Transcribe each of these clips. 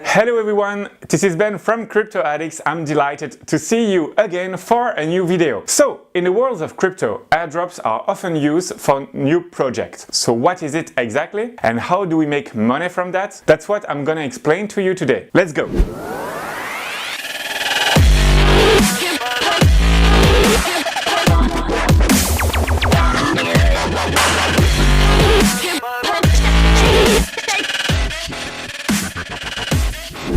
Hello everyone, this is Ben from Crypto Addicts. I'm delighted to see you again for a new video. So, in the world of crypto, airdrops are often used for new projects. So what is it exactly? And how do we make money from that? That's what I'm gonna explain to you today. Let's go!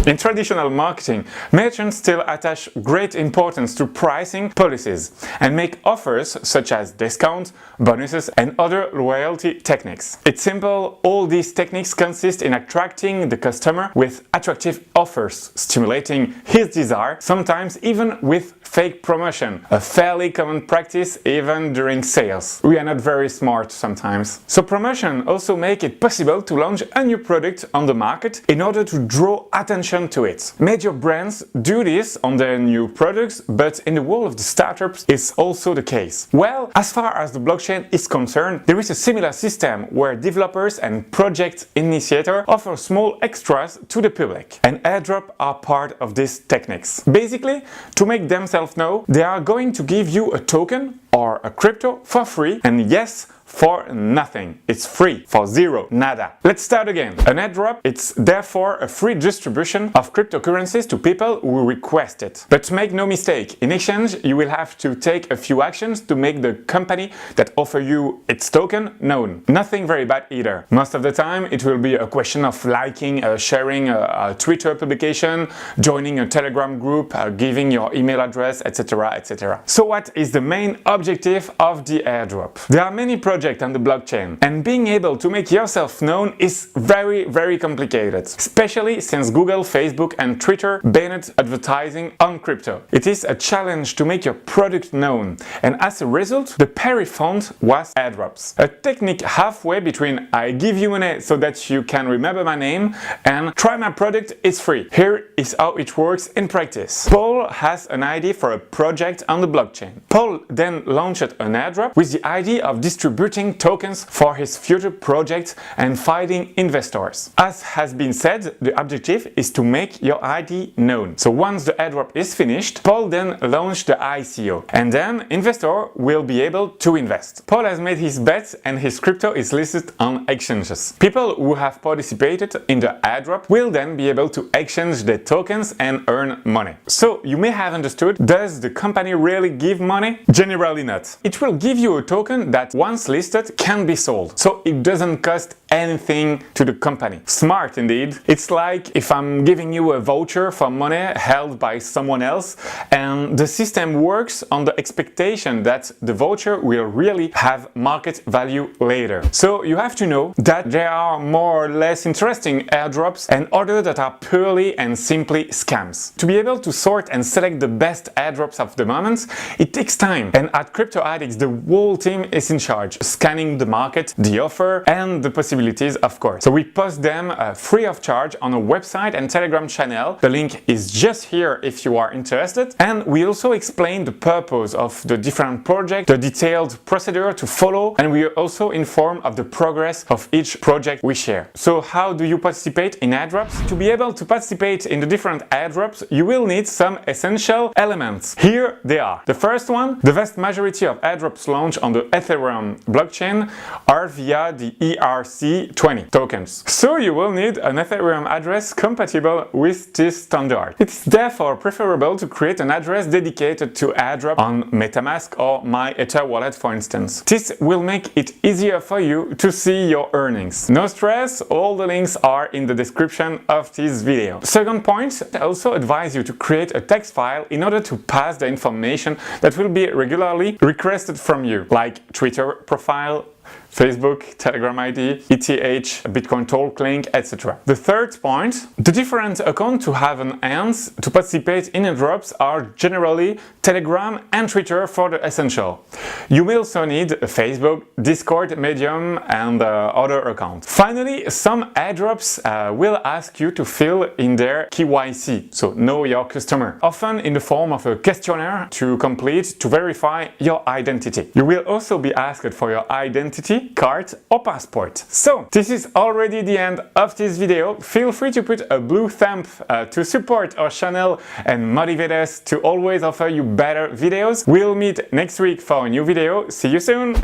In traditional marketing, merchants still attach great importance to pricing policies and make offers such as discounts, bonuses and other loyalty techniques. It's simple, all these techniques consist in attracting the customer with attractive offers, stimulating his desire, sometimes even with fake promotion, a fairly common practice even during sales. We are not very smart sometimes. So promotion also make it possible to launch a new product on the market in order to draw attention to it. Major brands do this on their new products, but in the world of the startups it's also the case. Well, as far as the blockchain is concerned, there is a similar system where developers and project initiators offer small extras to the public, and airdrops are part of these techniques. Basically, to make themselves know, they are going to give you a token or a crypto for free, and yes, for nothing. It's free, for zero, nada. Let's start again. An airdrop, it's therefore a free distribution of cryptocurrencies to people who request it. But make no mistake, in exchange you will have to take a few actions to make the company that offer you its token known. Nothing very bad either. Most of the time it will be a question of liking, sharing a Twitter publication, joining a Telegram group, giving your email address, etc, etc. So what is the main objective of the airdrop? There are many projects on the blockchain, and being able to make yourself known is very complicated, especially since Google, Facebook and Twitter banned advertising on crypto. It is a challenge to make your product known, and as a result the peri fund was airdrops, a technique halfway between I give you money so that you can remember my name and try my product, it's free. Here is how it works in practice. Paul has an idea for a project on the blockchain. Paul then launched an airdrop with the idea of distributing tokens for his future projects and finding investors. As has been said, the objective is to make your ID known. So once the airdrop is finished, Paul then launched the ICO, and then investor will be able to invest. Paul has made his bet and his crypto is listed on exchanges. People who have participated in the airdrop will then be able to exchange their tokens and earn money. So you may have understood, does the company really give money? Generally not. It will give you a token that once listed can be sold, so it doesn't cost anything to the company. Smart indeed. It's like if I'm giving you a voucher for money held by someone else, and the system works on the expectation that the voucher will really have market value later. So you have to know that there are more or less interesting airdrops and others that are purely and simply scams. To be able to sort and select the best airdrops of the moment, it takes time, and at Crypto Addicts the whole team is in charge, scanning the market, the offer and the possibilities, of course. So we post them free of charge on a website and Telegram channel. The link is just here if you are interested. And we also explain the purpose of the different projects, the detailed procedure to follow, and we also inform of the progress of each project we share. So how do you participate in airdrops? To be able to participate in the different airdrops, you will need some essential elements. Here they are. The first one, the vast majority of airdrops launched on the Ethereum blockchain are via the ERC20 tokens. So you will need an Ethereum address compatible with this standard. It's therefore preferable to create an address dedicated to airdrop on MetaMask or MyEtherWallet, for instance. This will make it easier for you to see your earnings. No stress, all the links are in the description of this video. Second point, I also advise you to create a text file in order to pass the information that will be regularly requested from you, like Twitter profile, Facebook, Telegram ID, ETH, Bitcoin Talk link, etc. The third point, the different accounts to have an hands to participate in airdrops are generally Telegram and Twitter for the essential. You will also need Facebook, Discord, Medium and other accounts. Finally, some airdrops will ask you to fill in their KYC, so know your customer, often in the form of a questionnaire to complete to verify your identity. You will also be asked for your identity ID, card or passport. So this is already the end of this video. Feel free to put a blue thumb to support our channel and motivate us to always offer you better videos. We'll meet next week for a new video. See you soon!